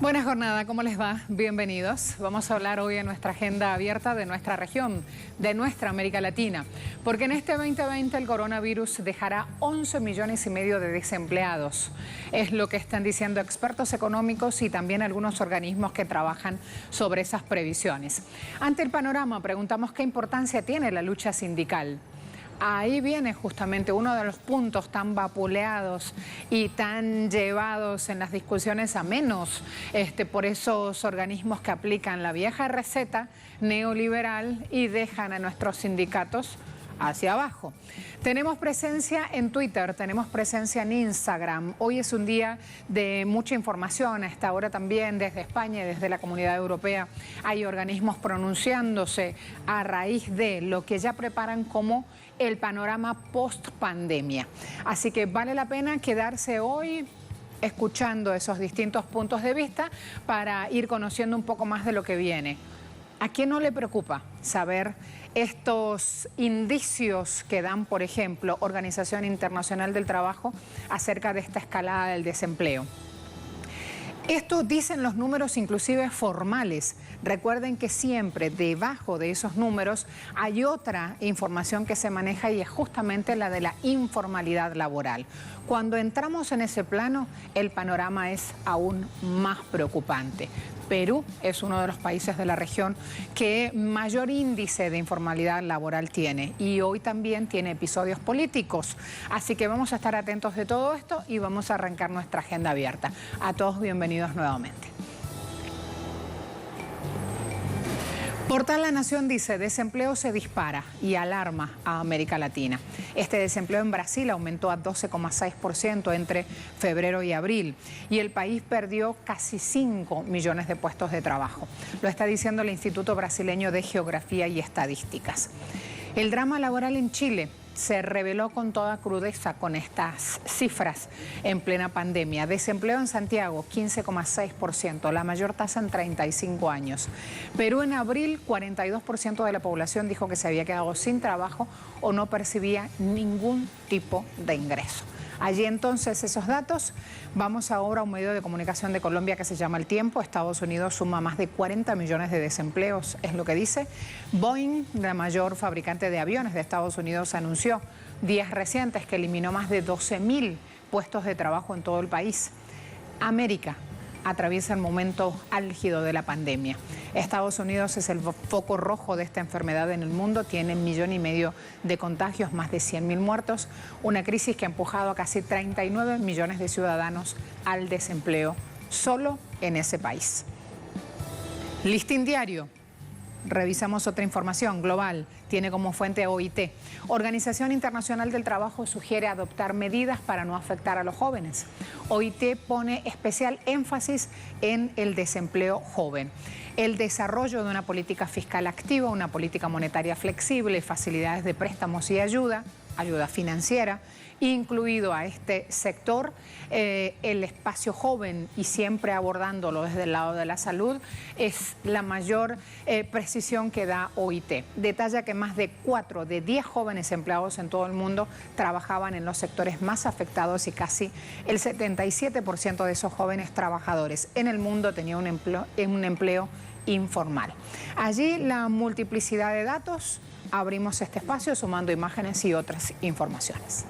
Buena jornada, ¿cómo les va? Bienvenidos. Vamos a hablar hoy en nuestra agenda abierta de nuestra región, de nuestra América Latina, porque en este 2020 el coronavirus dejará 11 millones y medio de desempleados. Es lo que están diciendo expertos económicos y también algunos organismos que trabajan sobre esas previsiones. Ante el panorama, preguntamos qué importancia tiene la lucha sindical. Ahí viene justamente uno de los puntos tan vapuleados y tan llevados en las discusiones a menos por esos organismos que aplican la vieja receta neoliberal y dejan a nuestros sindicatos hacia abajo. Tenemos presencia en Twitter, tenemos presencia en Instagram. Hoy es un día de mucha información. A esta hora también desde España y desde la Comunidad Europea hay organismos pronunciándose a raíz de lo que ya preparan como el panorama post-pandemia. Así que vale la pena quedarse hoy escuchando esos distintos puntos de vista para ir conociendo un poco más de lo que viene. ¿A quién no le preocupa saber estos indicios que dan, por ejemplo, Organización Internacional del Trabajo acerca de esta escalada del desempleo? Esto dicen los números inclusive formales. Recuerden que siempre debajo de esos números hay otra información que se maneja y es justamente la de la informalidad laboral. Cuando entramos en ese plano, el panorama es aún más preocupante. Perú es uno de los países de la región que mayor índice de informalidad laboral tiene y hoy también tiene episodios políticos. Así que vamos a estar atentos de todo esto y vamos a arrancar nuestra agenda abierta. A todos bienvenidos nuevamente. Portal La Nación dice, desempleo se dispara y alarma a América Latina. Este desempleo en Brasil aumentó a 12,6% entre febrero y abril y el país perdió casi 5 millones de puestos de trabajo. Lo está diciendo el Instituto Brasileño de Geografía y Estadísticas. El drama laboral en Chile se reveló con toda crudeza con estas cifras en plena pandemia. Desempleo en Santiago, 15,6%, la mayor tasa en 35 años. Perú en abril, 42% de la población dijo que se había quedado sin trabajo o no percibía ningún tipo de ingreso. Allí entonces esos datos. Vamos ahora a un medio de comunicación de Colombia que se llama El Tiempo. Estados Unidos suma más de 40 millones de desempleos, es lo que dice. Boeing, la mayor fabricante de aviones de Estados Unidos, anunció días recientes que eliminó más de 12.000 puestos de trabajo en todo el país. América atraviesa el momento álgido de la pandemia. Estados Unidos es el foco rojo de esta enfermedad en el mundo, tiene 1,5 millones de contagios, más de 100.000 muertos, una crisis que ha empujado a casi 39 millones de ciudadanos al desempleo solo en ese país. Listín Diario. Revisamos otra información global, tiene como fuente OIT. Organización Internacional del Trabajo sugiere adoptar medidas para no afectar a los jóvenes. OIT pone especial énfasis en el desempleo joven. El desarrollo de una política fiscal activa, una política monetaria flexible, facilidades de préstamos y ayuda financiera, incluido a este sector, el espacio joven y siempre abordándolo desde el lado de la salud, es la mayor precisión que da OIT. Detalla que más de 4 de 10 jóvenes empleados en todo el mundo trabajaban en los sectores más afectados y casi el 77% de esos jóvenes trabajadores en el mundo tenían un empleo informal. Allí la multiplicidad de datos. Abrimos este espacio sumando imágenes y otras informaciones.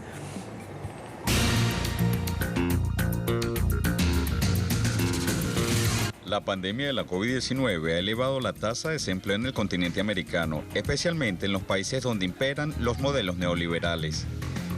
La pandemia de la COVID-19 ha elevado la tasa de desempleo en el continente americano, especialmente en los países donde imperan los modelos neoliberales.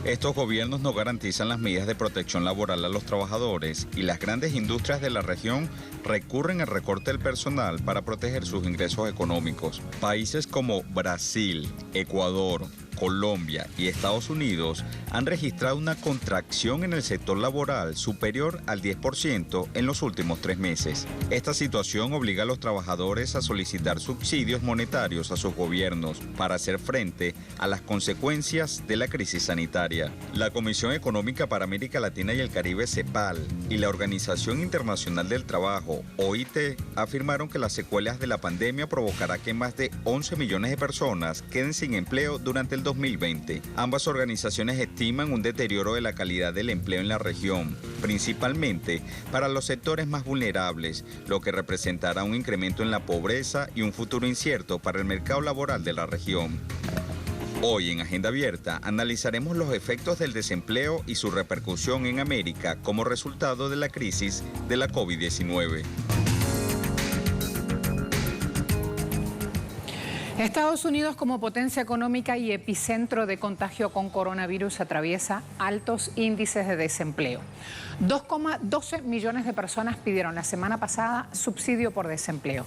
Estos gobiernos no garantizan las medidas de protección laboral a los trabajadores y las grandes industrias de la región recurren al recorte del personal para proteger sus ingresos económicos. Países como Brasil, Ecuador, Colombia y Estados Unidos han registrado una contracción en el sector laboral superior al 10% en los últimos 3 meses. Esta situación obliga a los trabajadores a solicitar subsidios monetarios a sus gobiernos para hacer frente a las consecuencias de la crisis sanitaria. La Comisión Económica para América Latina y el Caribe, CEPAL, y la Organización Internacional del Trabajo, OIT, afirmaron que las secuelas de la pandemia provocará que más de 11 millones de personas queden sin empleo durante el 2020. Ambas organizaciones estiman un deterioro de la calidad del empleo en la región, principalmente para los sectores más vulnerables, lo que representará un incremento en la pobreza y un futuro incierto para el mercado laboral de la región. Hoy en Agenda Abierta analizaremos los efectos del desempleo y su repercusión en América como resultado de la crisis de la COVID-19. Estados Unidos, como potencia económica y epicentro de contagio con coronavirus, atraviesa altos índices de desempleo. 2,12 millones de personas pidieron la semana pasada subsidio por desempleo.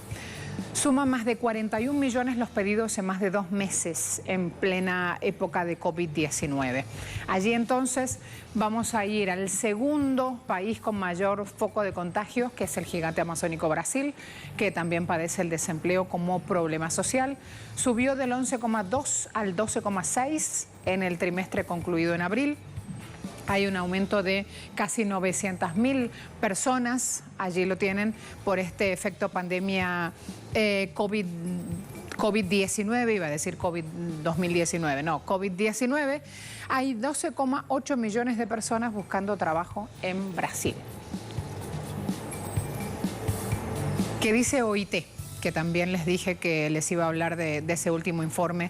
Suma más de 41 millones los pedidos en más de 2 meses en plena época de COVID-19. Allí entonces vamos a ir al segundo país con mayor foco de contagios, que es el gigante amazónico Brasil, que también padece el desempleo como problema social. Subió del 11,2 al 12,6 en el trimestre concluido en abril. Hay un aumento de casi 900.000 personas, allí lo tienen, por este efecto pandemia COVID-19, iba a decir COVID-2019, no, COVID-19. Hay 12,8 millones de personas buscando trabajo en Brasil. ¿Qué dice OIT? Que también les dije que les iba a hablar de ese último informe,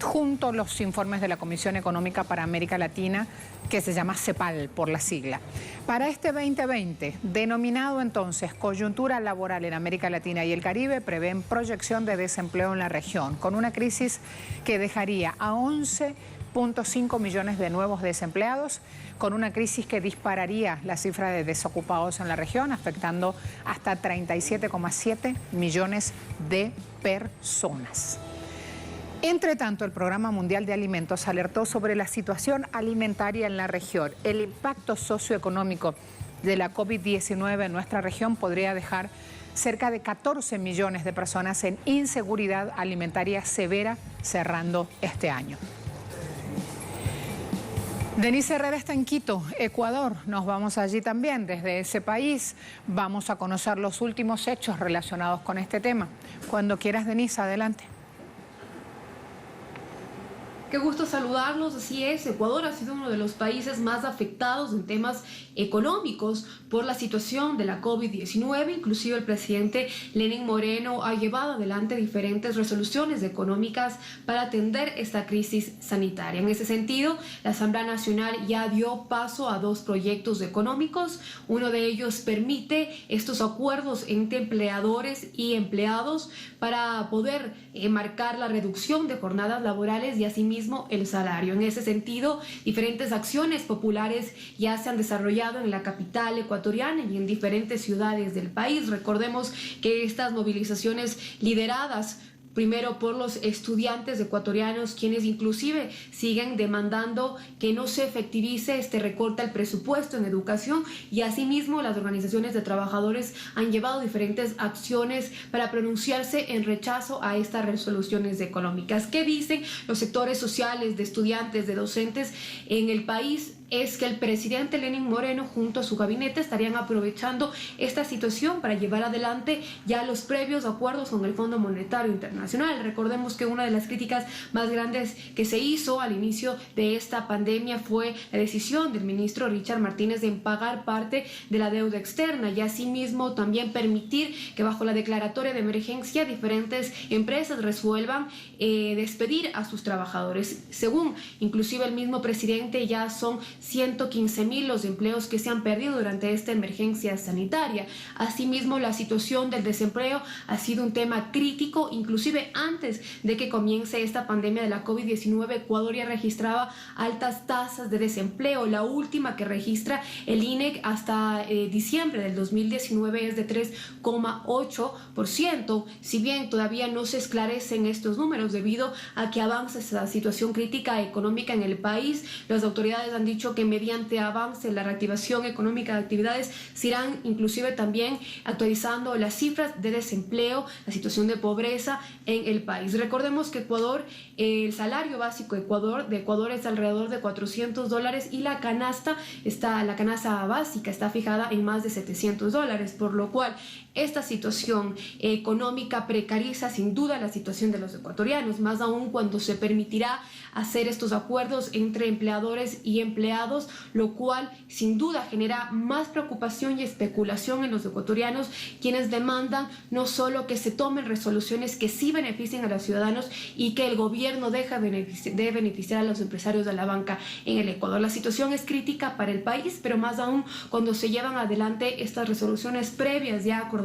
junto a los informes de la Comisión Económica para América Latina, que se llama CEPAL por la sigla. Para este 2020, denominado entonces Coyuntura Laboral en América Latina y el Caribe, prevén proyección de desempleo en la región, con una crisis que dejaría a 11,5 millones de nuevos desempleados, con una crisis que dispararía la cifra de desocupados en la región, afectando hasta 37,7 millones de personas. Entre tanto, el Programa Mundial de Alimentos alertó sobre la situación alimentaria en la región. El impacto socioeconómico de la COVID-19 en nuestra región podría dejar cerca de 14 millones de personas en inseguridad alimentaria severa cerrando este año. Denise Herrera está en Quito, Ecuador. Nos vamos allí también. Desde ese país vamos a conocer los últimos hechos relacionados con este tema. Cuando quieras, Denise, adelante. Qué gusto saludarlos, así es, Ecuador ha sido uno de los países más afectados en temas económicos por la situación de la COVID-19, inclusive el presidente Lenín Moreno ha llevado adelante diferentes resoluciones económicas para atender esta crisis sanitaria. En ese sentido, la Asamblea Nacional ya dio paso a 2 proyectos económicos, uno de ellos permite estos acuerdos entre empleadores y empleados para poder marcar la reducción de jornadas laborales y asimismo el salario. En ese sentido, diferentes acciones populares ya se han desarrollado en la capital ecuatoriana y en diferentes ciudades del país. Recordemos que estas movilizaciones lideradas primero por los estudiantes ecuatorianos, quienes inclusive siguen demandando que no se efectivice este recorte al presupuesto en educación, y asimismo las organizaciones de trabajadores han llevado diferentes acciones para pronunciarse en rechazo a estas resoluciones económicas. ¿Qué dicen los sectores sociales de estudiantes, de docentes en el país? Es que el presidente Lenín Moreno junto a su gabinete estarían aprovechando esta situación para llevar adelante ya los previos acuerdos con el Fondo Monetario Internacional. Recordemos que una de las críticas más grandes que se hizo al inicio de esta pandemia fue la decisión del ministro Richard Martínez de pagar parte de la deuda externa y asimismo también permitir que bajo la declaratoria de emergencia diferentes empresas resuelvan despedir a sus trabajadores. Según inclusive el mismo presidente, ya son 115.000 los empleos que se han perdido durante esta emergencia sanitaria. Asimismo, la situación del desempleo ha sido un tema crítico, inclusive antes de que comience esta pandemia de la COVID-19, Ecuador ya registraba altas tasas de desempleo. La última que registra el INEC hasta diciembre del 2019 es de 3,8%. Si bien todavía no se esclarecen estos números debido a que avanza esta situación crítica económica en el país, las autoridades han dicho dicho que mediante avance en la reactivación económica de actividades se irán inclusive también actualizando las cifras de desempleo, la situación de pobreza en el país. Recordemos que Ecuador, el salario básico de Ecuador es alrededor de $400 y la canasta básica está fijada en más de $700, por lo cual esta situación económica precariza sin duda la situación de los ecuatorianos, más aún cuando se permitirá hacer estos acuerdos entre empleadores y empleados, lo cual sin duda genera más preocupación y especulación en los ecuatorianos, quienes demandan no solo que se tomen resoluciones que sí beneficien a los ciudadanos y que el gobierno deje de beneficiar a los empresarios de la banca en el Ecuador. La situación es crítica para el país, pero más aún cuando se llevan adelante estas resoluciones previas ya acordadas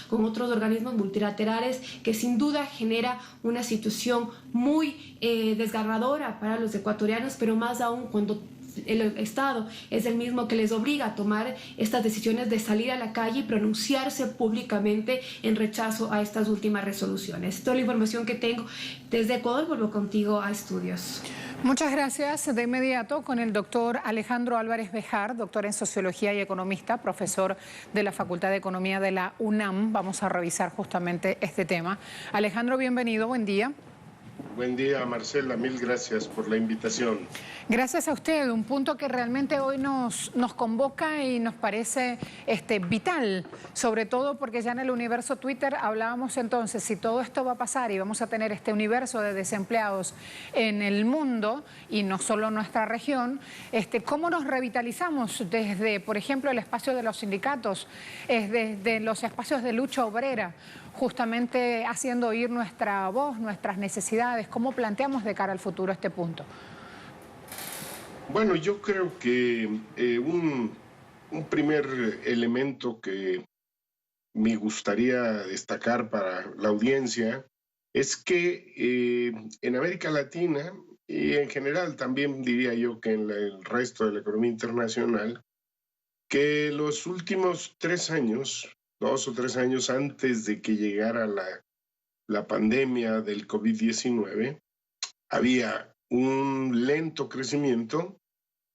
con otros organismos multilaterales, que sin duda genera una situación muy desgarradora para los ecuatorianos, pero más aún cuando el Estado es el mismo que les obliga a tomar estas decisiones de salir a la calle y pronunciarse públicamente en rechazo a estas últimas resoluciones. Toda la información que tengo desde Ecuador, vuelvo contigo a estudios. Muchas gracias. De inmediato con el doctor Alejandro Álvarez Bejar, doctor en Sociología y economista, profesor de la Facultad de Economía de la UNAM. Vamos a revisar justamente este tema. Alejandro, bienvenido, buen día. Buen día, Marcela, mil gracias por la invitación. Gracias a usted, un punto que realmente hoy nos convoca y nos parece vital, sobre todo porque ya en el universo Twitter hablábamos entonces, si todo esto va a pasar y vamos a tener este universo de desempleados en el mundo y no solo en nuestra región, ¿cómo nos revitalizamos desde, por ejemplo, el espacio de los sindicatos, desde los espacios de lucha obrera, justamente haciendo oír nuestra voz, nuestras necesidades? ¿Cómo planteamos de cara al futuro este punto? Bueno, yo creo que un primer elemento que me gustaría destacar para la audiencia es que en América Latina y en general también diría yo que en el resto de la economía internacional, que los últimos 3 años, 2 o 3 años antes de que llegara la pandemia del COVID-19, había un lento crecimiento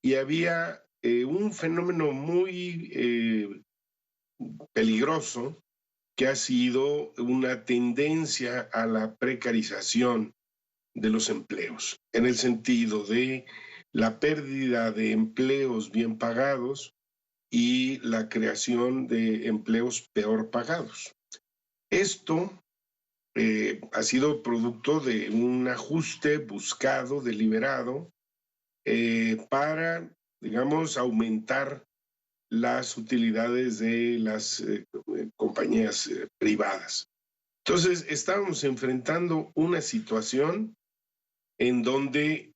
y había un fenómeno muy peligroso que ha sido una tendencia a la precarización de los empleos, en el sentido de la pérdida de empleos bien pagados y la creación de empleos peor pagados. Esto ha sido producto de un ajuste buscado, deliberado, para, digamos, aumentar las utilidades de las compañías privadas. Entonces, estábamos enfrentando una situación en donde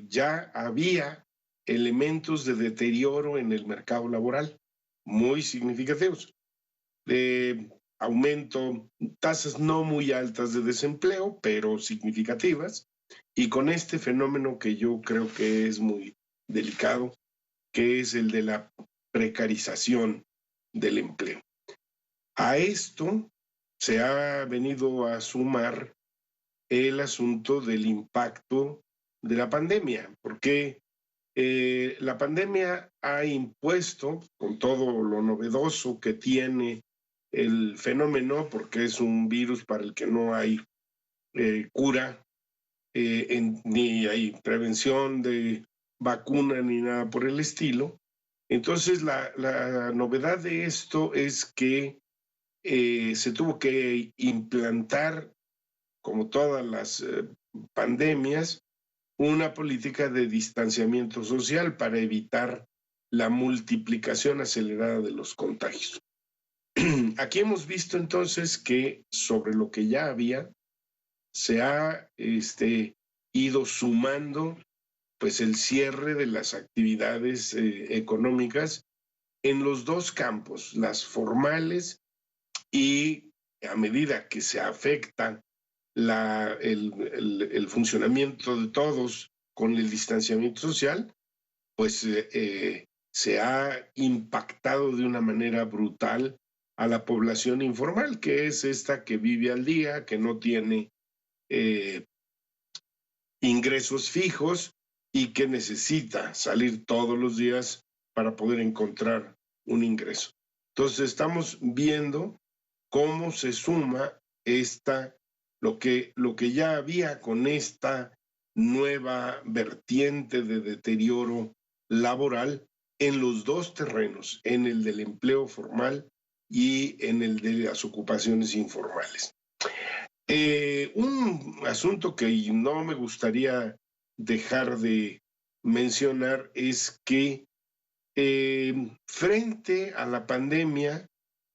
ya había elementos de deterioro en el mercado laboral muy significativos. Aumento, tasas no muy altas de desempleo, pero significativas, y con este fenómeno que yo creo que es muy delicado, que es el de la precarización del empleo. A esto se ha venido a sumar el asunto del impacto de la pandemia, porque la pandemia ha impuesto, con todo lo novedoso que tiene el fenómeno, porque es un virus para el que no hay cura, ni hay prevención de vacuna ni nada por el estilo. Entonces la novedad de esto es que se tuvo que implantar, como todas las pandemias, una política de distanciamiento social para evitar la multiplicación acelerada de los contagios. Aquí hemos visto entonces que sobre lo que ya había se ha ido sumando pues el cierre de las actividades económicas en los dos campos, las formales, y a medida que se afecta el funcionamiento de todos con el distanciamiento social, pues se ha impactado de una manera brutal a la población informal, que es esta que vive al día, que no tiene ingresos fijos y que necesita salir todos los días para poder encontrar un ingreso. Entonces estamos viendo cómo se suma lo que ya había con esta nueva vertiente de deterioro laboral en los dos terrenos, en el del empleo formal y en el de las ocupaciones informales. Un asunto que no me gustaría dejar de mencionar es que frente a la pandemia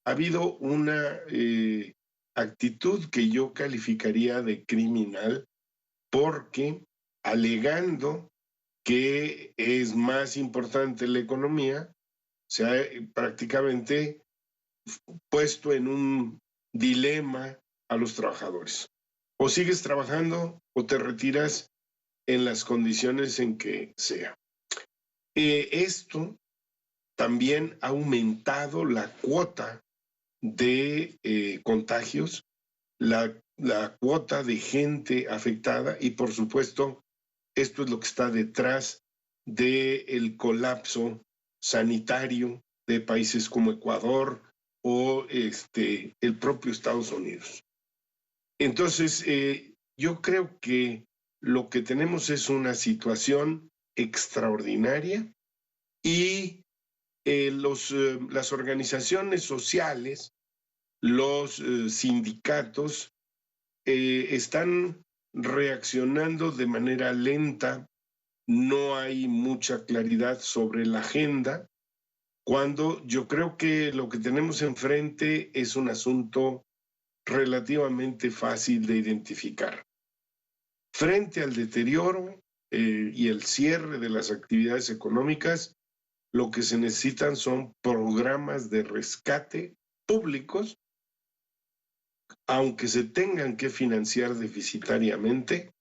ha habido una actitud que yo calificaría de criminal, porque alegando que es más importante la economía, se ha prácticamente puesto en un dilema a los trabajadores. O sigues trabajando o te retiras en las condiciones en que sea. Esto también ha aumentado la cuota de contagios, la cuota de gente afectada y, por supuesto, esto es lo que está detrás del colapso sanitario de países como Ecuador o el propio Estados Unidos. Entonces, yo creo que lo que tenemos es una situación extraordinaria y las organizaciones sociales, los sindicatos, están reaccionando de manera lenta. No hay mucha claridad sobre la agenda, cuando yo creo que lo que tenemos enfrente es un asunto relativamente fácil de identificar. Frente al deterioro y el cierre de las actividades económicas, lo que se necesitan son programas de rescate públicos, aunque se tengan que financiar deficitariamente,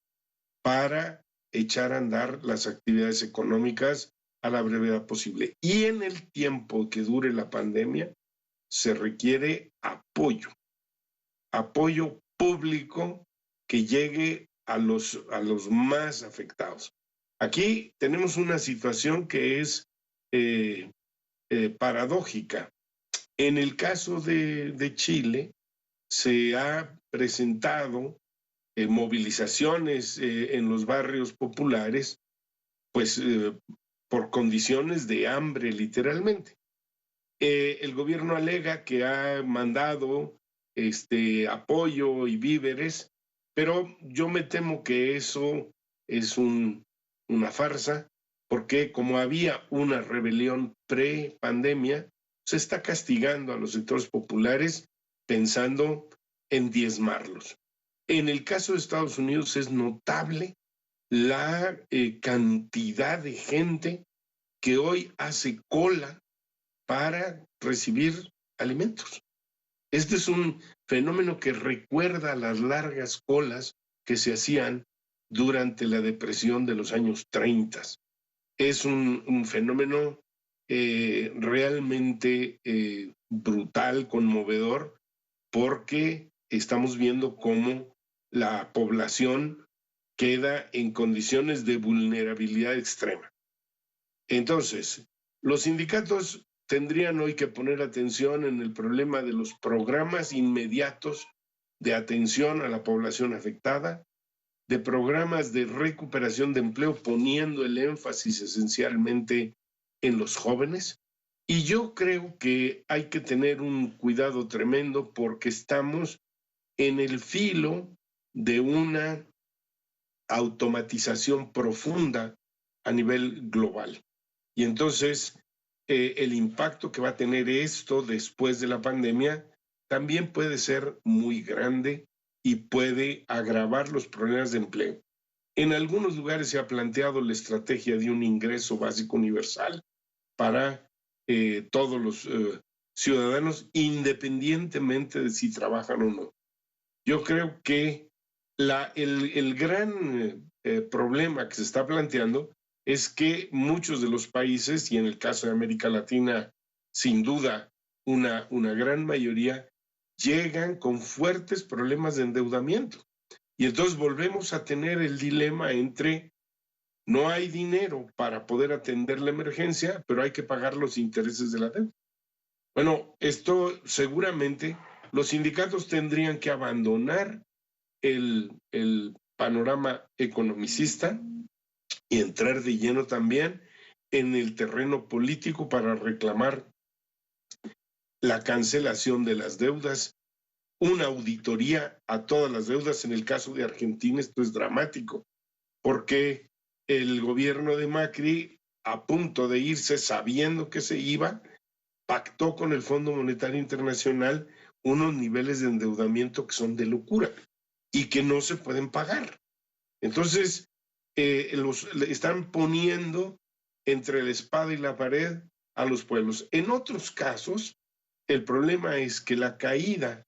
para echar a andar las actividades económicas a la brevedad posible. Y en el tiempo que dure la pandemia, se requiere apoyo público que llegue a los más afectados. Aquí tenemos una situación que es paradójica. En el caso de Chile, se ha presentado movilizaciones en los barrios populares, pues por condiciones de hambre, literalmente. El gobierno alega que ha mandado apoyo y víveres, pero yo me temo que eso es una farsa, porque como había una rebelión pre-pandemia, se está castigando a los sectores populares pensando en diezmarlos. En el caso de Estados Unidos es notable la cantidad de gente que hoy hace cola para recibir alimentos. Este es un fenómeno que recuerda las largas colas que se hacían durante la depresión de los años 30. Es un fenómeno realmente brutal, conmovedor, porque estamos viendo cómo la población queda en condiciones de vulnerabilidad extrema. Entonces, los sindicatos tendrían hoy que poner atención en el problema de los programas inmediatos de atención a la población afectada, de programas de recuperación de empleo, poniendo el énfasis esencialmente en los jóvenes. Y yo creo que hay que tener un cuidado tremendo, porque estamos en el filo de una automatización profunda a nivel global. Y entonces el impacto que va a tener esto después de la pandemia también puede ser muy grande y puede agravar los problemas de empleo. En algunos lugares se ha planteado la estrategia de un ingreso básico universal para todos los ciudadanos, independientemente de si trabajan o no. Yo creo que el gran problema que se está planteando es que muchos de los países, y en el caso de América Latina, sin duda, una gran mayoría, llegan con fuertes problemas de endeudamiento. Y entonces volvemos a tener el dilema entre No hay dinero para poder atender la emergencia, pero hay que pagar los intereses de la deuda. Bueno, esto seguramente los sindicatos tendrían que abandonar el panorama economicista y entrar de lleno también en el terreno político para reclamar la cancelación de las deudas, una auditoría a todas las deudas. En el caso de Argentina esto es dramático, porque el gobierno de Macri, a punto de irse, sabiendo que se iba, pactó con el Fondo Monetario Internacional unos niveles de endeudamiento que son de locura y que no se pueden pagar. Entonces, están poniendo entre la espada y la pared a los pueblos. En otros casos, el problema es que la caída,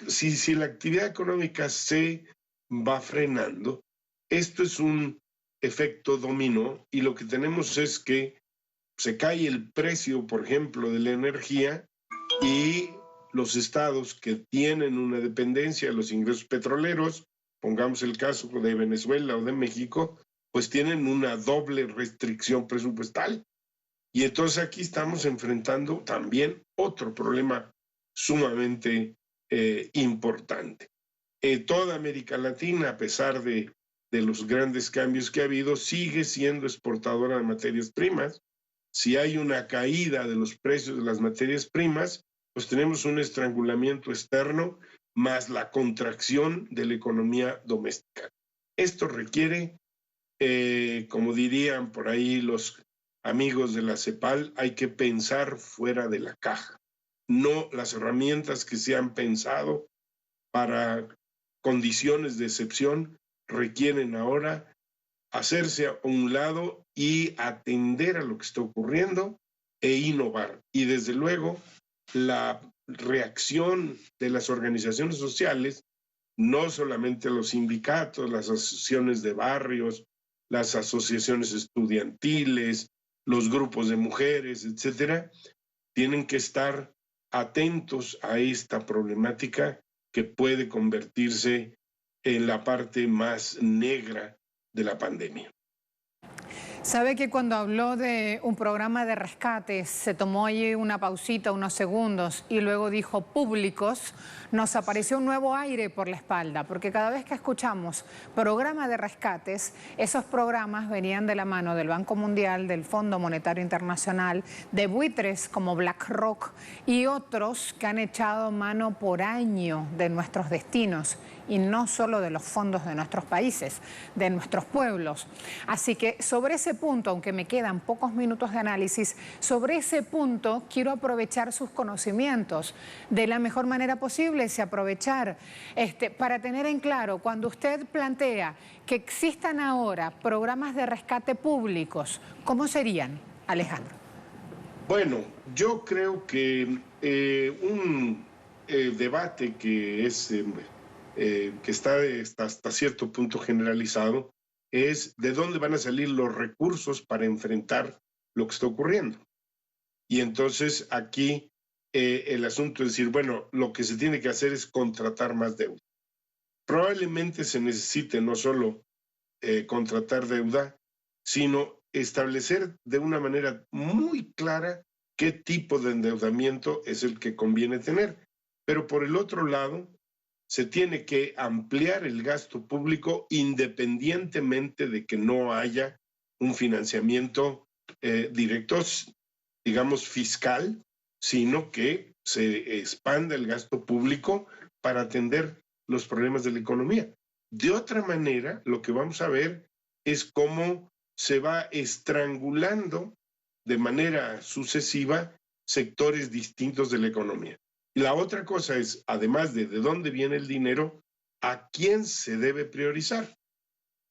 si la actividad económica se va frenando, esto es un efecto dominó y lo que tenemos es que se cae el precio, por ejemplo, de la energía y los estados que tienen una dependencia de los ingresos petroleros, pongamos el caso de Venezuela o de México, pues tienen una doble restricción presupuestal. Y entonces aquí estamos enfrentando también otro problema sumamente importante. Toda América Latina, a pesar de los grandes cambios que ha habido, sigue siendo exportadora de materias primas. Si hay una caída de los precios de las materias primas, pues tenemos un estrangulamiento externo más la contracción de la economía doméstica. Esto requiere, como dirían por ahí los amigos de la CEPAL, hay que pensar fuera de la caja. No las herramientas que se han pensado para condiciones de excepción requieren ahora hacerse a un lado y atender a lo que está ocurriendo e innovar. Y desde luego, la reacción de las organizaciones sociales, no solamente los sindicatos, las asociaciones de barrios, las asociaciones estudiantiles, los grupos de mujeres, etcétera, tienen que estar atentos a esta problemática que puede convertirse en la parte más negra de la pandemia. Sabe que cuando habló de un programa de rescate se tomó ahí una pausita, unos segundos, y luego dijo públicos, nos apareció un nuevo aire por la espalda, porque cada vez que escuchamos programa de rescates, esos programas venían de la mano del Banco Mundial, del Fondo Monetario Internacional, de buitres como BlackRock y otros que han echado mano por año de nuestros destinos, y no solo de los fondos de nuestros países, de nuestros pueblos. Así que sobre ese punto, aunque me quedan pocos minutos de análisis, sobre ese punto quiero aprovechar sus conocimientos de la mejor manera posible, si aprovechar para tener en claro, cuando usted plantea que existan ahora programas de rescate públicos, ¿cómo serían, Alejandro? Bueno, yo creo que un debate que es... que está hasta cierto punto generalizado, es de dónde van a salir los recursos para enfrentar lo que está ocurriendo. Y entonces aquí el asunto es decir, bueno, lo que se tiene que hacer es contratar más deuda. Probablemente se necesite no solo contratar deuda, sino establecer de una manera muy clara qué tipo de endeudamiento es el que conviene tener. Pero por el otro lado, se tiene que ampliar el gasto público independientemente de que no haya un financiamiento directo, digamos, fiscal, sino que se expanda el gasto público para atender los problemas de la economía. De otra manera, lo que vamos a ver es cómo se va estrangulando de manera sucesiva sectores distintos de la economía. Y la otra cosa es, además de dónde viene el dinero, ¿a quién se debe priorizar?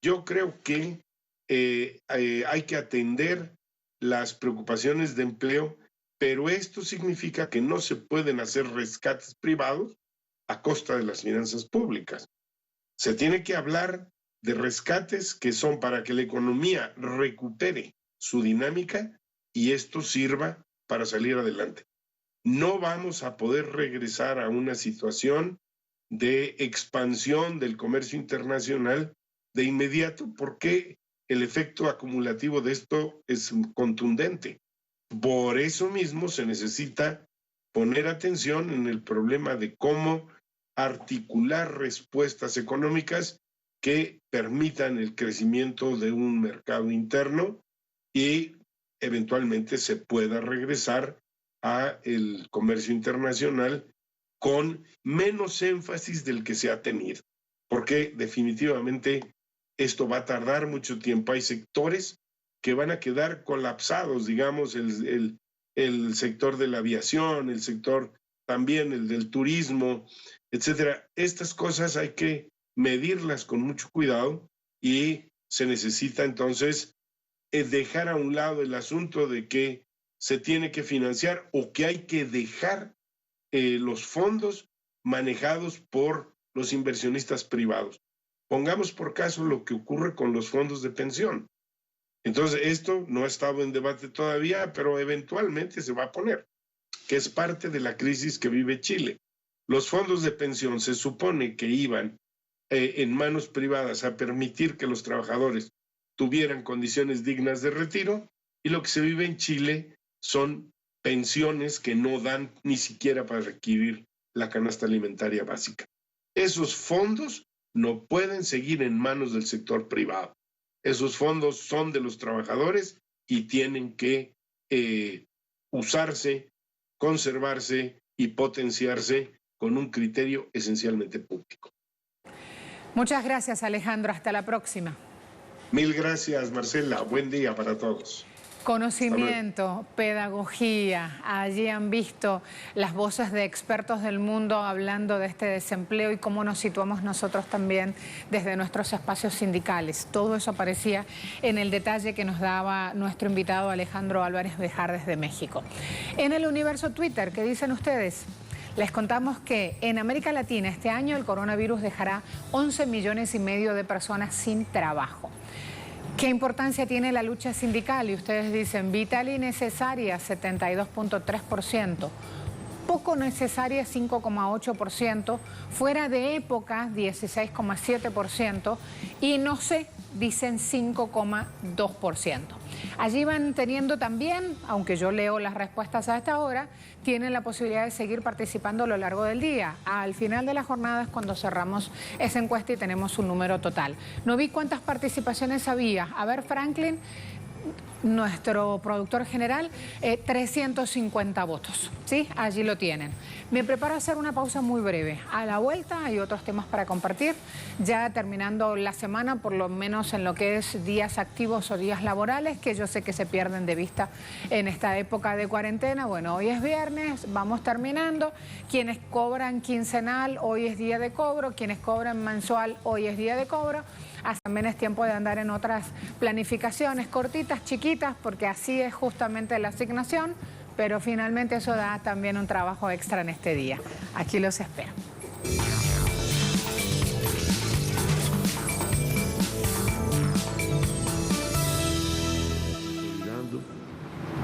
Yo creo que hay que atender las preocupaciones de empleo, pero esto significa que no se pueden hacer rescates privados a costa de las finanzas públicas. Se tiene que hablar de rescates que son para que la economía recupere su dinámica y esto sirva para salir adelante. No vamos a poder regresar a una situación de expansión del comercio internacional de inmediato porque el efecto acumulativo de esto es contundente. Por eso mismo se necesita poner atención en el problema de cómo articular respuestas económicas que permitan el crecimiento de un mercado interno y eventualmente se pueda regresar a el comercio internacional con menos énfasis del que se ha tenido, porque definitivamente esto va a tardar mucho tiempo. Hay sectores que van a quedar colapsados, digamos, el sector de la aviación, el sector también, el del turismo, etcétera. Estas cosas hay que medirlas con mucho cuidado y se necesita entonces dejar a un lado el asunto de que se tiene que financiar o que hay que dejar los fondos manejados por los inversionistas privados. Pongamos por caso lo que ocurre con los fondos de pensión. Entonces, esto no ha estado en debate todavía, pero eventualmente se va a poner, que es parte de la crisis que vive Chile. Los fondos de pensión se supone que iban en manos privadas a permitir que los trabajadores tuvieran condiciones dignas de retiro, y lo que se vive en Chile son pensiones que no dan ni siquiera para adquirir la canasta alimentaria básica. Esos fondos no pueden seguir en manos del sector privado. Esos fondos son de los trabajadores y tienen que usarse, conservarse y potenciarse con un criterio esencialmente público. Muchas gracias, Alejandro. Hasta la próxima. Mil gracias, Marcela. Buen día para todos. Conocimiento, pedagogía, allí han visto las voces de expertos del mundo hablando de este desempleo y cómo nos situamos nosotros también desde nuestros espacios sindicales. Todo eso aparecía en el detalle que nos daba nuestro invitado Alejandro Álvarez Bejar desde México. En el universo Twitter, ¿qué dicen ustedes? Les contamos que en América Latina este año el coronavirus dejará 11,5 millones de personas sin trabajo. ¿Qué importancia tiene la lucha sindical? Y ustedes dicen vital y necesaria, 72.3%. Poco necesaria, 5,8%. Fuera de época, 16,7%. Y no sé, dicen 5,2%. Allí van teniendo también, aunque yo leo las respuestas a esta hora, tienen la posibilidad de seguir participando a lo largo del día. Al final de la jornada es cuando cerramos esa encuesta y tenemos un número total. No vi cuántas participaciones había. A ver, Franklin, nuestro productor general, 350 votos. ¿Sí? Allí lo tienen. Me preparo a hacer una pausa muy breve. A la vuelta hay otros temas para compartir. Ya terminando la semana, por lo menos en lo que es días activos o días laborales, que yo sé que se pierden de vista en esta época de cuarentena. Bueno, hoy es viernes, vamos terminando. Quienes cobran quincenal, hoy es día de cobro. Quienes cobran mensual, hoy es día de cobro. También es tiempo de andar en otras planificaciones cortitas, chiquitas, porque así es justamente la asignación, pero finalmente eso da también un trabajo extra en este día. Aquí los espero.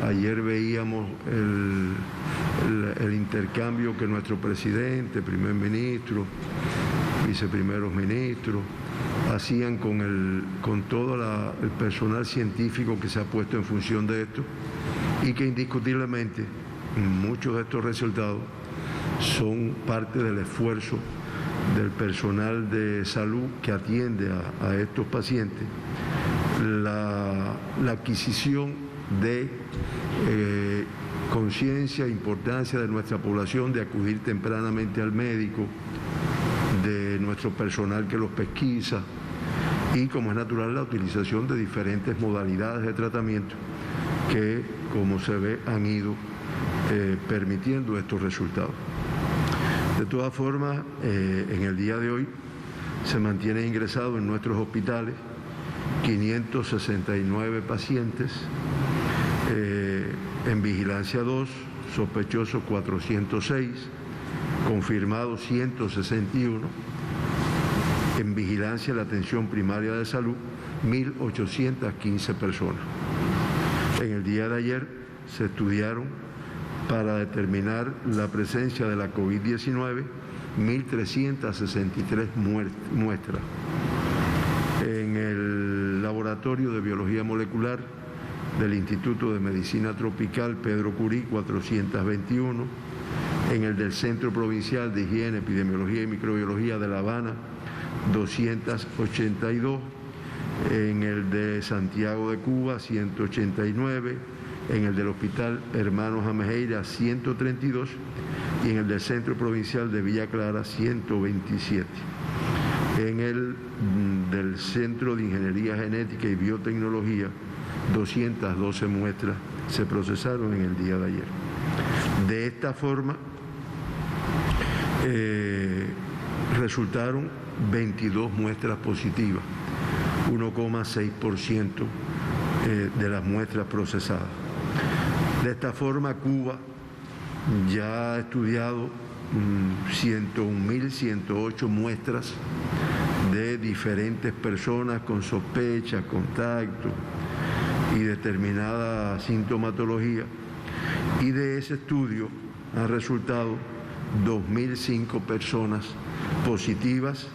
Ayer veíamos el intercambio que nuestro presidente, primer ministro, viceprimeros ministros, hacían con todo el personal científico que se ha puesto en función de esto, y que indiscutiblemente muchos de estos resultados son parte del esfuerzo del personal de salud que atiende a estos pacientes, la adquisición de conciencia e importancia de nuestra población de acudir tempranamente al médico, de nuestro personal que los pesquisa, y como es natural la utilización de diferentes modalidades de tratamiento que, como se ve, han ido permitiendo estos resultados. De todas formas, en el día de hoy se mantienen ingresados en nuestros hospitales 569 pacientes, en vigilancia 2, sospechosos 406, confirmados 161, en vigilancia la atención primaria de salud 1.815 personas. En el día de ayer se estudiaron para determinar la presencia de la COVID-19 1.363 muestras. En el laboratorio Laboratorio de Biología Molecular del Instituto de Medicina Tropical Pedro Curí, 421, en el del Centro Provincial de Higiene, Epidemiología y Microbiología de La Habana, 282, en el de Santiago de Cuba, 189, en el del Hospital Hermanos Amejeira, 132, y en el del Centro Provincial de Villa Clara, 127. En el del Centro de Ingeniería Genética y Biotecnología, 212 muestras se procesaron en el día de ayer. De esta forma, resultaron 22 muestras positivas, 1,6% de las muestras procesadas. De esta forma, Cuba ya ha estudiado 101.108 muestras de diferentes personas con sospecha, contacto y determinada sintomatología, y de ese estudio han resultado 2.005 personas positivas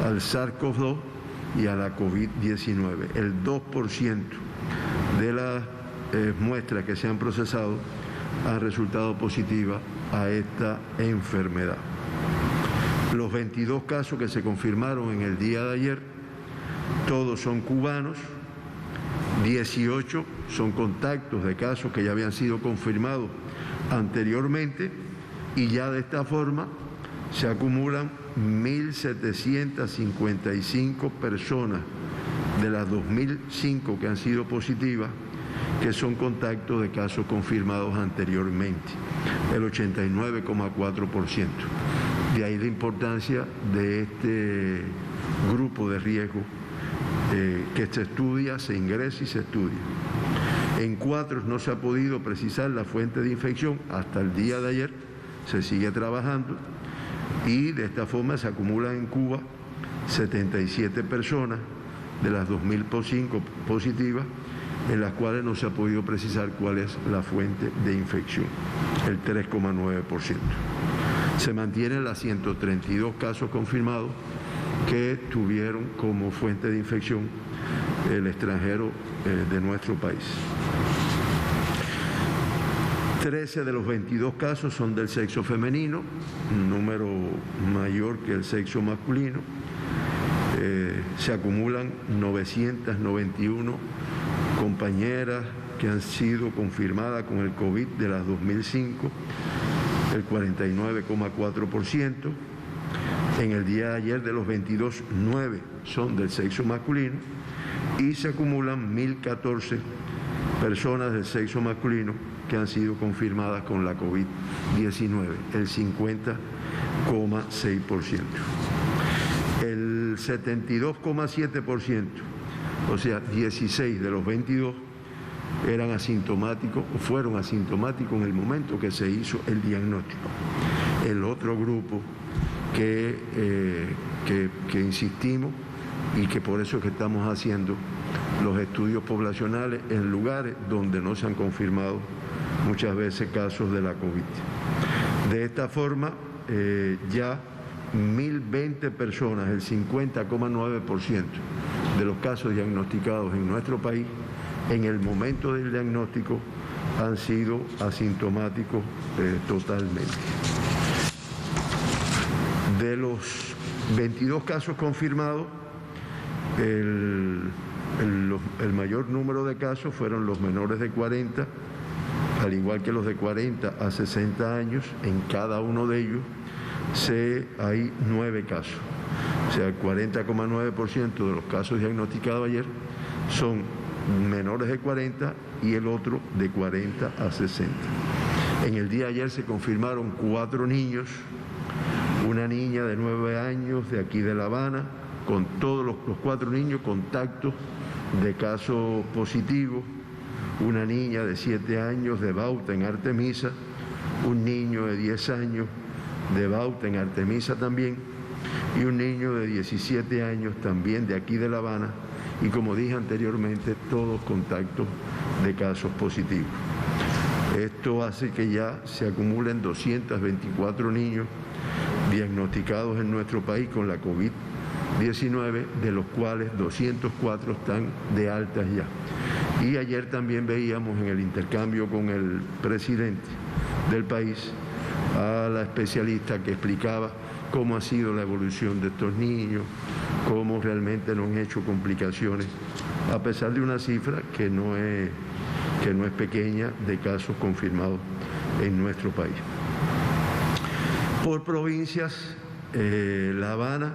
al SARS-CoV-2 y a la COVID-19. El 2% de las muestras que se han procesado han resultado positivas a esta enfermedad. Los 22 casos que se confirmaron en el día de ayer, todos son cubanos, 18 son contactos de casos que ya habían sido confirmados anteriormente, y ya de esta forma se acumulan 1.755 personas de las 2.005 que han sido positivas, que son contactos de casos confirmados anteriormente, el 89,4%. De ahí la importancia de este grupo de riesgo que se estudia, se ingresa y se estudia. En 4 no se ha podido precisar la fuente de infección hasta el día de ayer, se sigue trabajando, y de esta forma se acumulan en Cuba 77 personas de las 2.005 positivas, en las cuales no se ha podido precisar cuál es la fuente de infección, el 3,9%. Se mantienen las 132 casos confirmados que tuvieron como fuente de infección el extranjero de nuestro país. 13 de los 22 casos son del sexo femenino, un número mayor que el sexo masculino. Se acumulan 991 compañeras que han sido confirmadas con el COVID de las 2005, el 49,4%. En el día de ayer, de los 22, 9 son del sexo masculino, y se acumulan 1.014 personas del sexo masculino que han sido confirmadas con la COVID-19, el 50,6%. El 72,7%, o sea, 16 de los 22, eran asintomáticos o fueron asintomáticos en el momento que se hizo el diagnóstico. El otro grupo que insistimos, y que por eso es que estamos haciendo los estudios poblacionales en lugares donde no se han confirmado muchas veces casos de la COVID. De esta forma, ya 1.020 personas, el 50,9% de los casos diagnosticados en nuestro país, en el momento del diagnóstico han sido asintomáticos totalmente. De los 22 casos confirmados, el mayor número de casos fueron los menores de 40, al igual que los de 40 a 60 años. En cada uno de ellos hay 9 casos. O sea, el 40,9% de los casos diagnosticados ayer son menores de 40 y el otro de 40 a 60. En el día de ayer se confirmaron 4 niños, una niña de 9 años de aquí de La Habana, con todos los 4 niños contactos de casos positivos, una niña de 7 años de Bauta en Artemisa, un niño de 10 años de Bauta en Artemisa también, y un niño de 17 años también de aquí de La Habana, y como dije anteriormente, todos contactos de casos positivos. Esto hace que ya se acumulen 224 niños diagnosticados en nuestro país con la COVID 19, de los cuales 204 están de altas ya. Y ayer también veíamos en el intercambio con el presidente del país a la especialista que explicaba cómo ha sido la evolución de estos niños, cómo realmente no han hecho complicaciones, a pesar de una cifra que no es pequeña de casos confirmados en nuestro país. Por provincias, La Habana,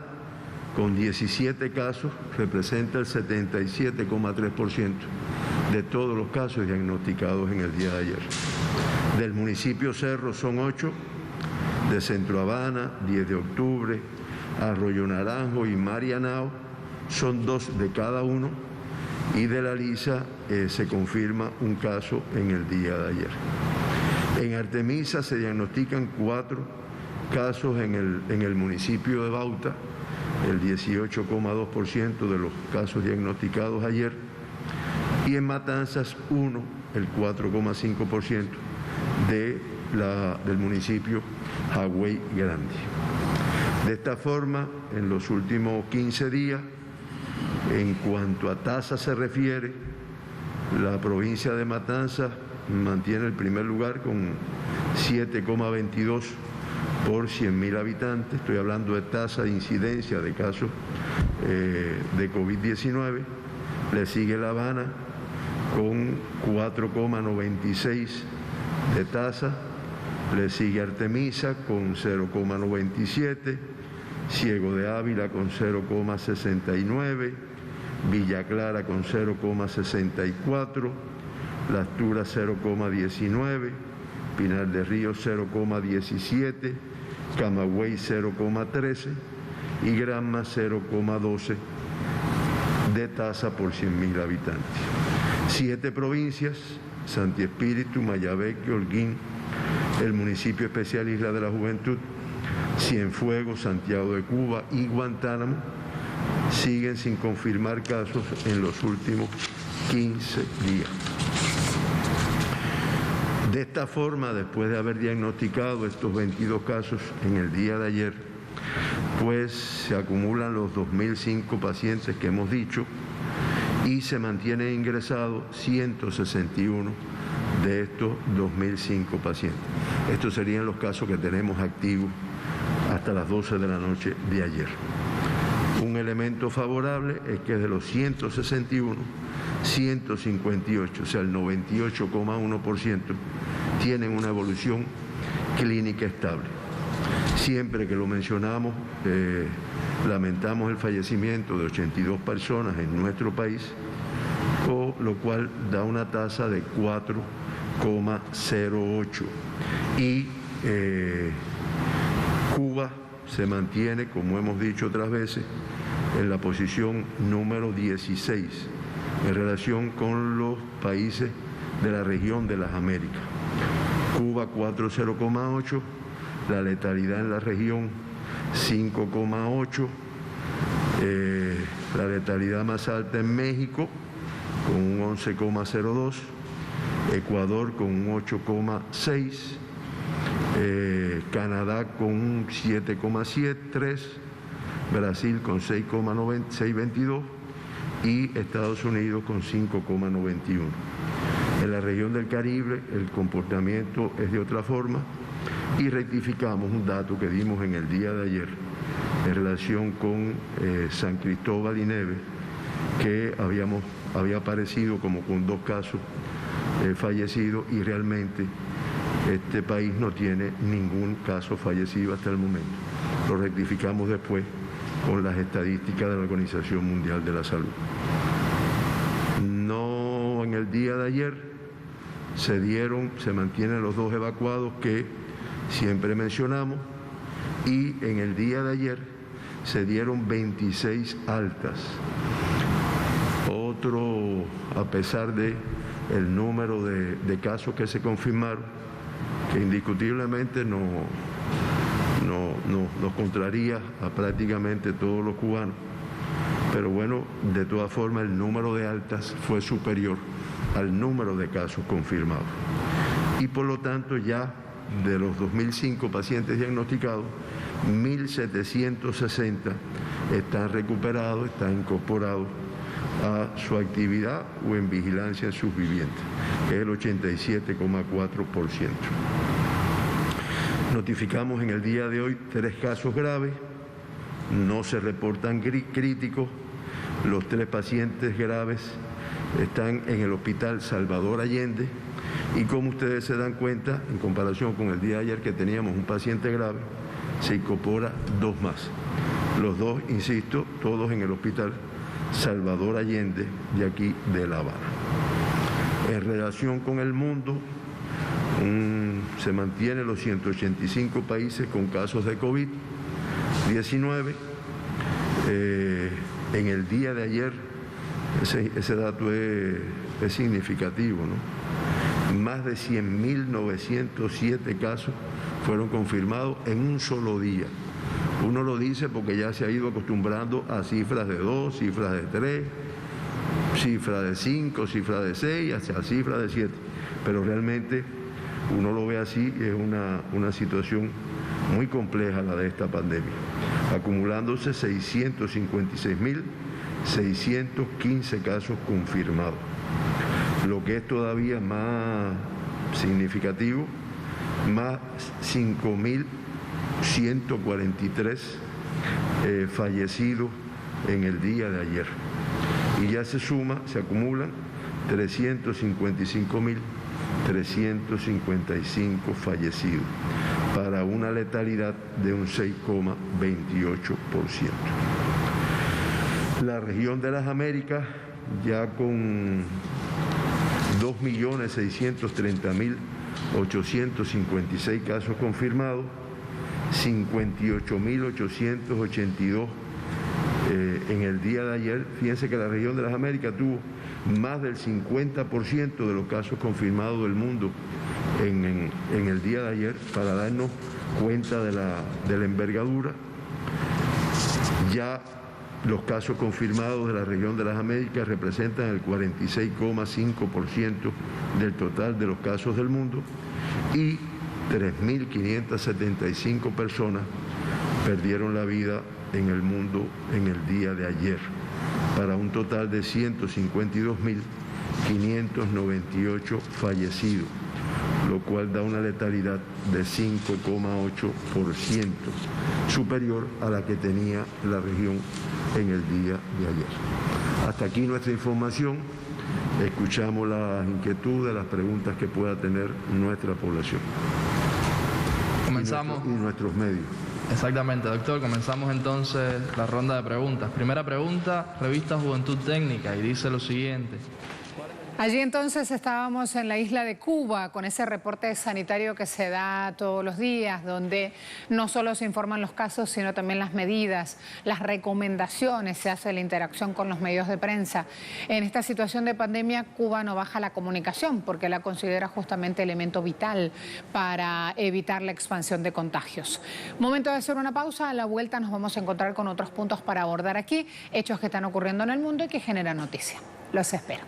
con 17 casos, representa el 77,3% de todos los casos diagnosticados en el día de ayer. Del municipio Cerro son 8, de Centro Habana, 10 de octubre, Arroyo Naranjo y Marianao son 2 de cada uno, y de La Lisa se confirma un caso en el día de ayer. En Artemisa se diagnostican 4 casos en el municipio de Bauta, el 18,2% de los casos diagnosticados ayer, y en Matanzas 1, el 4,5% del municipio Hagüey Grande. De esta forma, en los últimos 15 días, en cuanto a tasa se refiere, la provincia de Matanzas mantiene el primer lugar con 7,22 por 100.000 habitantes. Estoy hablando de tasa de incidencia de casos de COVID-19. Le sigue La Habana con 4,96 de tasa. Le sigue Artemisa con 0,97, Ciego de Ávila con 0,69, Villa Clara con 0,64, Las Turas 0,19, Pinar del Río 0,17, Camagüey 0,13 y Granma 0,12 de tasa por 100.000 habitantes. 7 provincias, Santi Espíritu, Mayabeque, Holguín, el municipio especial Isla de la Juventud, Cienfuegos, Santiago de Cuba y Guantánamo siguen sin confirmar casos en los últimos 15 días. De esta forma, después de haber diagnosticado estos 22 casos en el día de ayer, pues se acumulan los 2.005 pacientes que hemos dicho y se mantienen ingresados 161 de estos 2.005 pacientes. Estos serían los casos que tenemos activos hasta las 12 de la noche de ayer. Un elemento favorable es que de los 161, 158, o sea el 98,1%, tienen una evolución clínica estable. Siempre que lo mencionamos, lamentamos el fallecimiento de 82 personas en nuestro país, lo cual da una tasa de 4,08. Y Cuba se mantiene, como hemos dicho otras veces, en la posición número 16 en relación con los países de la región de las Américas. Cuba 4,0,8, la letalidad en la región 5,8, la letalidad más alta en México con un 11,02, Ecuador con un 8,6, Canadá con un 7,73, Brasil con 6,22 y Estados Unidos con 5,91. En la región del Caribe el comportamiento es de otra forma y rectificamos un dato que dimos en el día de ayer en relación con San Cristóbal y Neves, que había aparecido como con 2 casos fallecidos y realmente este país no tiene ningún caso fallecido hasta el momento. Lo rectificamos después con las estadísticas de la Organización Mundial de la Salud. No, en el día de ayer se mantienen los 2 evacuados que siempre mencionamos y en el día de ayer se dieron 26 altas. Otro, a pesar de el número de casos que se confirmaron, que indiscutiblemente nos contraría a prácticamente todos los cubanos, pero bueno, de todas formas el número de altas fue superior al número de casos confirmados. Y por lo tanto ya de los 2.005 pacientes diagnosticados, 1.760 están recuperados, están incorporados a su actividad o en vigilancia en sus viviendas, que es el 87,4%. Notificamos en el día de hoy 3 casos graves, no se reportan críticos, los 3 pacientes graves están en el Hospital Salvador Allende y como ustedes se dan cuenta, en comparación con el día de ayer que teníamos un paciente grave, se incorpora 2 más. Los 2, insisto, todos en el Hospital Salvador Allende de aquí de La Habana. En relación con el mundo, se mantienen los 185 países con casos de COVID-19. En el día de ayer, ese dato es significativo, ¿no? Más de 100.907 casos fueron confirmados en un solo día. Uno lo dice porque ya se ha ido acostumbrando a cifras de 2, cifras de 3, cifras de 5, cifras de 6, hasta cifras de 7. Pero realmente uno lo ve así, es una situación muy compleja la de esta pandemia, acumulándose 656.615 casos confirmados. Lo que es todavía más significativo, más 5.143 fallecidos en el día de ayer. Y ya se acumulan 355.355 fallecidos, para una letalidad de un 6,28%. La región de las Américas, ya con 2.630.856 casos confirmados, 58.882 en el día de ayer. Fíjense que la región de las Américas tuvo más del 50% de los casos confirmados del mundo en el día de ayer, para darnos cuenta de la envergadura. Ya los casos confirmados de la región de las Américas representan el 46,5% del total de los casos del mundo y 3.575 personas perdieron la vida en el mundo en el día de ayer, para un total de 152.598 fallecidos, lo cual da una letalidad de 5,8%, superior a la que tenía la región en el día de ayer. Hasta aquí nuestra información. Escuchamos las inquietudes, las preguntas que pueda tener nuestra población. Comenzamos. Y nuestros medios. Exactamente, doctor. Comenzamos entonces la ronda de preguntas. Primera pregunta, revista Juventud Técnica, y dice lo siguiente. Allí entonces estábamos en la isla de Cuba con ese reporte sanitario que se da todos los días, donde no solo se informan los casos, sino también las medidas, las recomendaciones, se hace la interacción con los medios de prensa. En esta situación de pandemia, Cuba no baja la comunicación porque la considera justamente elemento vital para evitar la expansión de contagios. Momento de hacer una pausa, a la vuelta nos vamos a encontrar con otros puntos para abordar aquí, hechos que están ocurriendo en el mundo y que generan noticia. Los espero.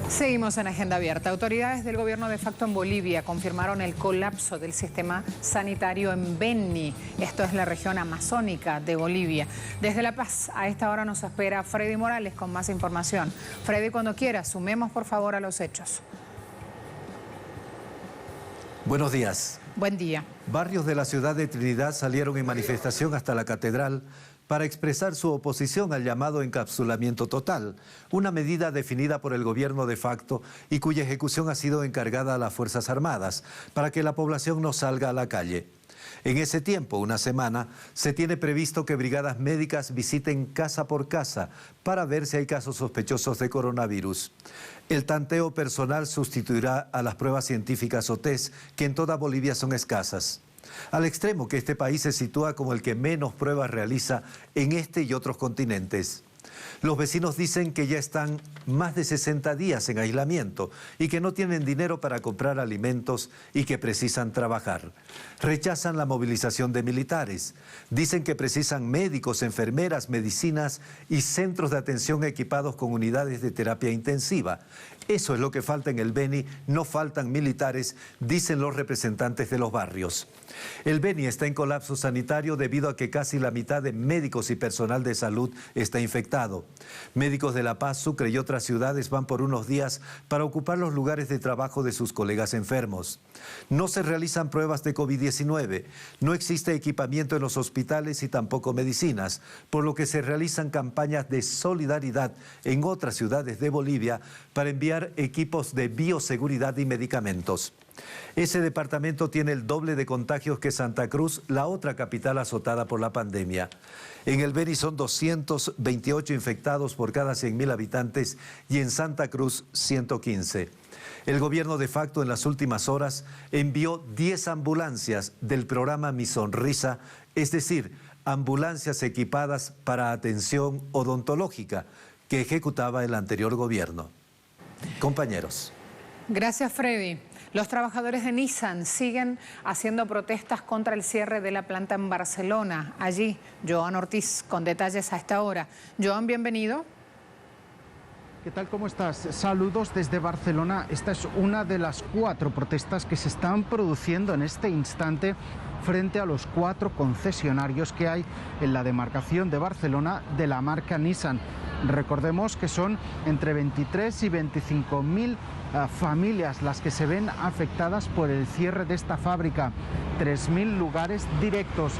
Seguimos en Agenda Abierta. Autoridades del gobierno de facto en Bolivia confirmaron el colapso del sistema sanitario en Beni. Esto es la región amazónica de Bolivia. Desde La Paz, a esta hora nos espera Freddy Morales con más información. Freddy, cuando quiera, sumemos por favor a los hechos. Buenos días. Buen día. Barrios de la ciudad de Trinidad salieron en manifestación hasta la catedral para expresar su oposición al llamado encapsulamiento total, una medida definida por el gobierno de facto y cuya ejecución ha sido encargada a las Fuerzas Armadas para que la población no salga a la calle. En ese tiempo, una semana, se tiene previsto que brigadas médicas visiten casa por casa para ver si hay casos sospechosos de coronavirus. El tanteo personal sustituirá a las pruebas científicas o test, que en toda Bolivia son escasas. Al extremo que este país se sitúa como el que menos pruebas realiza en este y otros continentes. Los vecinos dicen que ya están más de 60 días en aislamiento y que no tienen dinero para comprar alimentos y que precisan trabajar. Rechazan la movilización de militares. Dicen que precisan médicos, enfermeras, medicinas y centros de atención equipados con unidades de terapia intensiva. Eso es lo que falta en el Beni, no faltan militares, dicen los representantes de los barrios. El Beni está en colapso sanitario debido a que casi la mitad de médicos y personal de salud está infectado. Médicos de La Paz, Sucre y otras ciudades van por unos días para ocupar los lugares de trabajo de sus colegas enfermos. No se realizan pruebas de COVID-19, no existe equipamiento en los hospitales y tampoco medicinas, por lo que se realizan campañas de solidaridad en otras ciudades de Bolivia para enviar equipos de bioseguridad y medicamentos. Ese departamento tiene el doble de contagios que Santa Cruz, la otra capital azotada por la pandemia. En el Beni son 228 infectados por cada 100.000 habitantes y en Santa Cruz 115. El gobierno de facto en las últimas horas envió 10 ambulancias del programa Mi Sonrisa, es decir, ambulancias equipadas para atención odontológica que ejecutaba el anterior gobierno. Compañeros. Gracias, Freddy. Los trabajadores de Nissan siguen haciendo protestas contra el cierre de la planta en Barcelona. Allí, Joan Ortiz, con detalles a esta hora. Joan, bienvenido. ¿Qué tal? ¿Cómo estás? Saludos desde Barcelona. Esta es una de las 4 protestas que se están produciendo en este instante frente a los 4 concesionarios que hay en la demarcación de Barcelona de la marca Nissan. Recordemos que son entre 23 y 25.000 familias las que se ven afectadas por el cierre de esta fábrica. 3.000 lugares directos,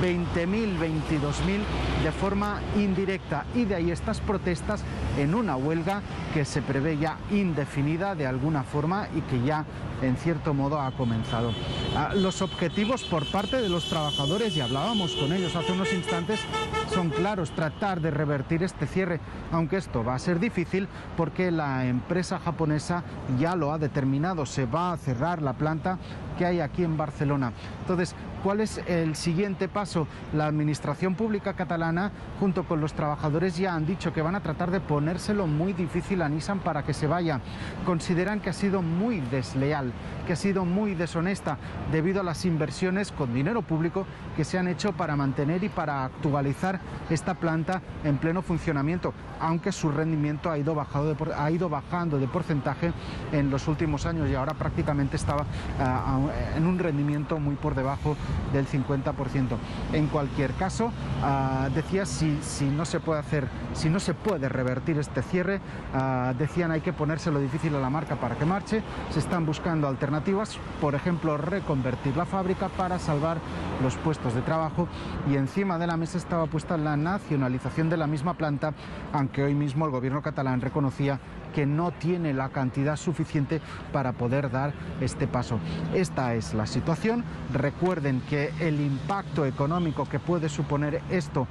20.000, 22.000 de forma indirecta, y de ahí estas protestas en una huelga que se prevé ya indefinida de alguna forma y que ya en cierto modo ha comenzado. Los objetivos por parte de los trabajadores, y hablábamos con ellos hace unos instantes, son claros: tratar de revertir este cierre, aunque esto va a ser difícil porque la empresa japonesa ya lo ha determinado, se va a cerrar la planta que hay aquí en Barcelona. Entonces, ¿cuál es el siguiente paso? La administración pública catalana junto con los trabajadores ya han dicho que van a tratar de ponérselo muy difícil a Nissan para que se vaya. Consideran que ha sido muy desleal, que ha sido muy deshonesta debido a las inversiones con dinero público que se han hecho para mantener y para actualizar esta planta en pleno funcionamiento, aunque su rendimiento ha ido bajando de porcentaje en los últimos años y ahora prácticamente estaba en un rendimiento muy por debajo del 50%. En cualquier caso, decía, si no se puede revertir este cierre, decían, hay que ponérselo difícil a la marca para que marche. Se están buscando alternativas, por ejemplo, reconvertir la fábrica para salvar los puestos de trabajo, y encima de la mesa estaba puesta la nacionalización de la misma planta, aunque hoy mismo el gobierno catalán reconocía que no tiene la cantidad suficiente para poder dar este paso. Esta es la situación. Recuerden que el impacto económico que puede suponer esto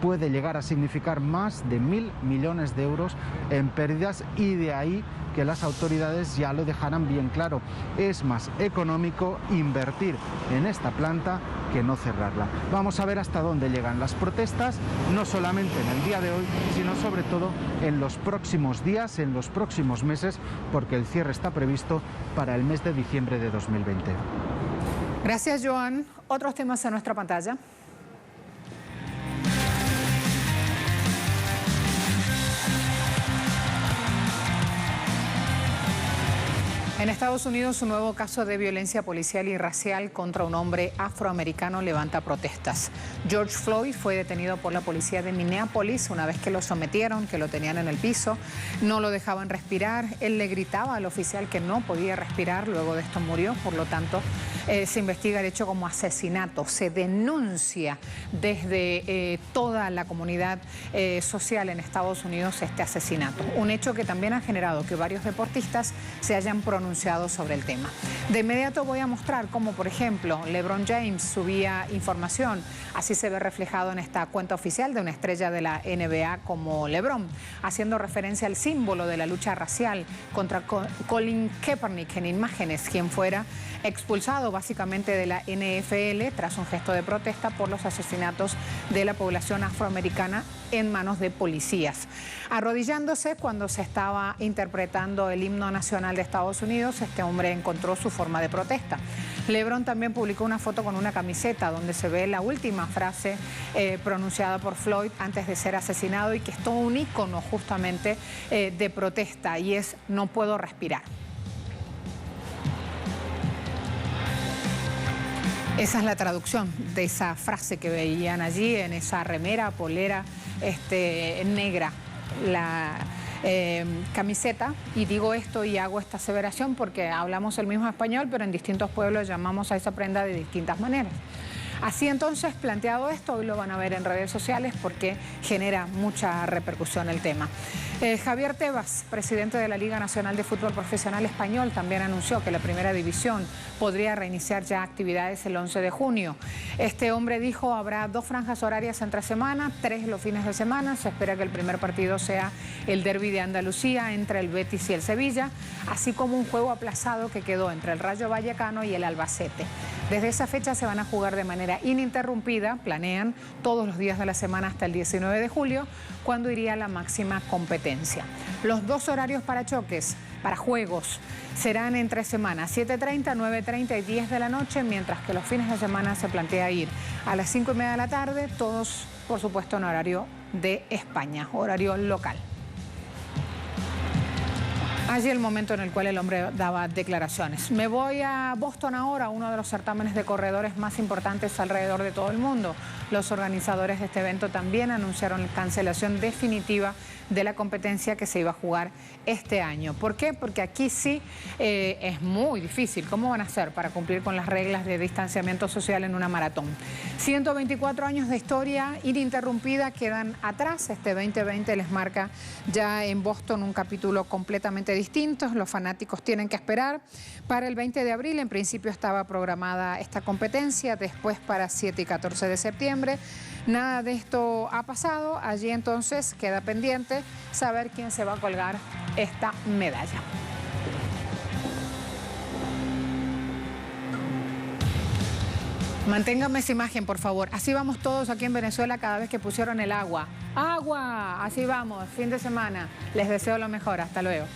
puede llegar a significar más de 1.000 millones de euros en pérdidas, y de ahí que las autoridades ya lo dejarán bien claro: es más económico invertir en esta planta que no cerrarla. Vamos a ver hasta dónde llegan las protestas, no solamente en el día de hoy, sino sobre todo en los próximos días, en los próximos meses, porque el cierre está previsto para el mes de diciembre de 2020. Gracias, Joan. Otros temas en nuestra pantalla. En Estados Unidos, un nuevo caso de violencia policial y racial contra un hombre afroamericano levanta protestas. George Floyd fue detenido por la policía de Minneapolis una vez que lo sometieron, que lo tenían en el piso, no lo dejaban respirar. Él le gritaba al oficial que no podía respirar, luego de esto murió. Por lo tanto, se investiga el hecho como asesinato. Se denuncia desde toda la comunidad social en Estados Unidos este asesinato. Un hecho que también ha generado que varios deportistas se hayan pronunciado sobre el tema. De inmediato voy a mostrar cómo, por ejemplo, LeBron James subía información. Así se ve reflejado en esta cuenta oficial de una estrella de la NBA como LeBron, haciendo referencia al símbolo de la lucha racial contra Colin Kaepernick en imágenes, quien fuera expulsado básicamente de la NFL tras un gesto de protesta por los asesinatos de la población afroamericana en manos de policías. Arrodillándose cuando se estaba interpretando el himno nacional de Estados Unidos, este hombre encontró su forma de protesta. LeBron también publicó una foto con una camiseta donde se ve la última frase pronunciada por Floyd antes de ser asesinado y que es todo un ícono justamente de protesta, y es "no puedo respirar". Esa es la traducción de esa frase que veían allí en esa remera, polera negra, la camiseta. Y digo esto y hago esta aseveración porque hablamos el mismo español, pero en distintos pueblos llamamos a esa prenda de distintas maneras. Así entonces, planteado esto, hoy lo van a ver en redes sociales porque genera mucha repercusión el tema. Javier Tebas, presidente de la Liga Nacional de Fútbol Profesional Español, también anunció que la primera división podría reiniciar ya actividades el 11 de junio. Este hombre dijo habrá 2 franjas horarias entre semana, 3 los fines de semana. Se espera que el primer partido sea el derbi de Andalucía entre el Betis y el Sevilla, así como un juego aplazado que quedó entre el Rayo Vallecano y el Albacete. Desde esa fecha se van a jugar de manera ininterrumpida, planean todos los días de la semana hasta el 19 de julio, cuando iría la máxima competencia. Los 2 horarios para choques, para juegos, serán entre semanas 7:30, 9:30 y 10 de la noche, mientras que los fines de semana se plantea ir a las 5:30 de la tarde, todos, por supuesto, en horario de España, horario local. Allí el momento en el cual el hombre daba declaraciones. Me voy a Boston ahora, uno de los certámenes de corredores más importantes alrededor de todo el mundo. Los organizadores de este evento también anunciaron la cancelación definitiva de la competencia que se iba a jugar este año. ¿Por qué? Porque aquí sí es muy difícil. ¿Cómo van a hacer para cumplir con las reglas de distanciamiento social en una maratón? 124 años de historia ininterrumpida quedan atrás. Este 2020 les marca ya en Boston un capítulo completamente distinto. Los fanáticos tienen que esperar para el 20 de abril. En principio estaba programada esta competencia, después para 7 y 14 de septiembre. Nada de esto ha pasado. Allí entonces queda pendiente saber quién se va a colgar esta medalla. Manténganme esa imagen, por favor. Así vamos todos aquí en Venezuela cada vez que pusieron el agua. ¡Agua! Así vamos, fin de semana. Les deseo lo mejor. Hasta luego.